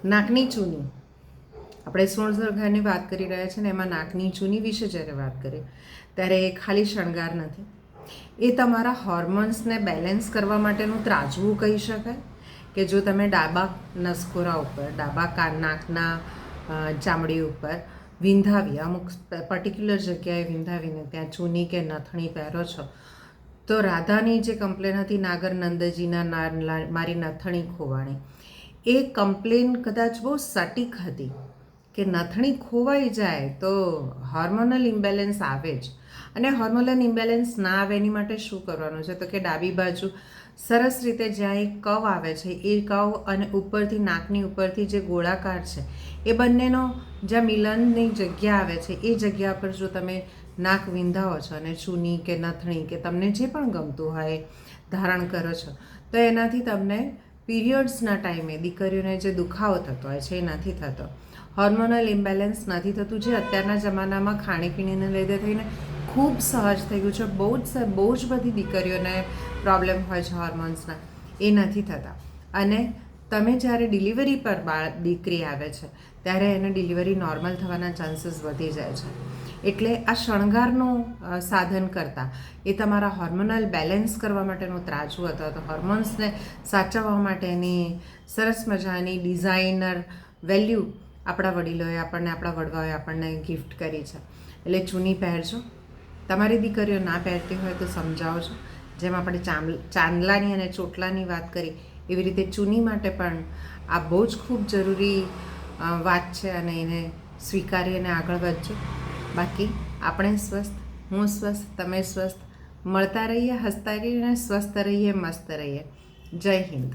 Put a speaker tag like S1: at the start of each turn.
S1: નાકની ચૂની, આપણે સોળસરગારની વાત કરી રહ્યા છીએ ને, એમાં નાકની ચૂની વિશે જ્યારે વાત કરીએ ત્યારે એ ખાલી શણગાર નથી, એ તમારા હોર્મોન્સને બેલેન્સ કરવા માટેનું ત્રાજવું કહી શકાય. કે જો તમે ડાબા નસકોરા ઉપર, ડાબા નાકના ચામડી ઉપર વિંધાવી, અમુક પર્ટિક્યુલર જગ્યાએ વિંધાવીને ત્યાં ચૂની કે નથણી પહેરો છો, તો રાધાની જે કમ્પ્લેન હતી નાગર નંદજીના મારી નથણી ખોવાણી, એ કમ્પ્લેન કદાચ બહુ સટીક હતી કે નથણી ખોવાઈ જાય તો હોર્મોનલ ઇમ્બેલેન્સ આવે જ. અને હોર્મોનલ ઇમ્બેલેન્સ ના આવે એની માટે શું કરવાનું છે? તો કે ડાબી બાજુ સરસ રીતે જ્યાં એક કવ આવે છે, એ કવ અને ઉપરથી નાકની ઉપરથી જે ગોળાકાર છે, એ બંનેનો જ્યાં મિલનની જગ્યા આવે છે, એ જગ્યા પર જો તમે નાક વિંધાવો છો અને ચૂની કે નથણી કે તમને જે પણ ગમતું હોય ધારણ કરો છો, તો એનાથી તમને પીરિયડ્સના ટાઈમે દીકરીઓને જે દુખાવો થતો હોય છે એ નથી થતો, હોર્મોનલ ઇમ્બેલેન્સ નથી થતું, જે અત્યારના જમાનામાં ખાણીપીણીને લીધે થઈને ખૂબ સહજ થઈ ગયું છે. બહુ જ બધી દીકરીઓને પ્રોબ્લેમ હોય છે હોર્મોન્સના, એ નથી થતા. અને તમે જ્યારે ડિલિવરી પર દીકરી આવે છે ત્યારે એને ડિલિવરી નોર્મલ થવાના ચાન્સીસ વધી જાય છે. એટલે આ શણગારનું સાધન કરતાં એ તમારા હોર્મોનલ બેલેન્સ કરવા માટેનું ત્રાજવું અથવા તો હોર્મોન્સને સાચવવા માટેની સરસ મજાની ડિઝાઇનર વેલ્યુ આપણા વડીલોએ આપણને, આપણા વડવાઓએ આપણને ગિફ્ટ કરી છે. એટલે ચૂની પહેરજો. તમારી દીકરીઓ ના પહેરતી હોય તો સમજાવજો. જેમ આપણે ચાંદલાની અને ચોટલાની વાત કરી, એવી રીતે ચૂની માટે પણ આ બહુ જ ખૂબ જરૂરી વાત છે અને એને સ્વીકારી અને આગળ વધજો. બાકી આપણે સ્વસ્થ, હું સ્વસ્થ, તમે સ્વસ્થ, મળતા રહીએ, હસતા રહીએ અને સ્વસ્થ રહીએ, મસ્ત રહીએ. જય હિન્દ.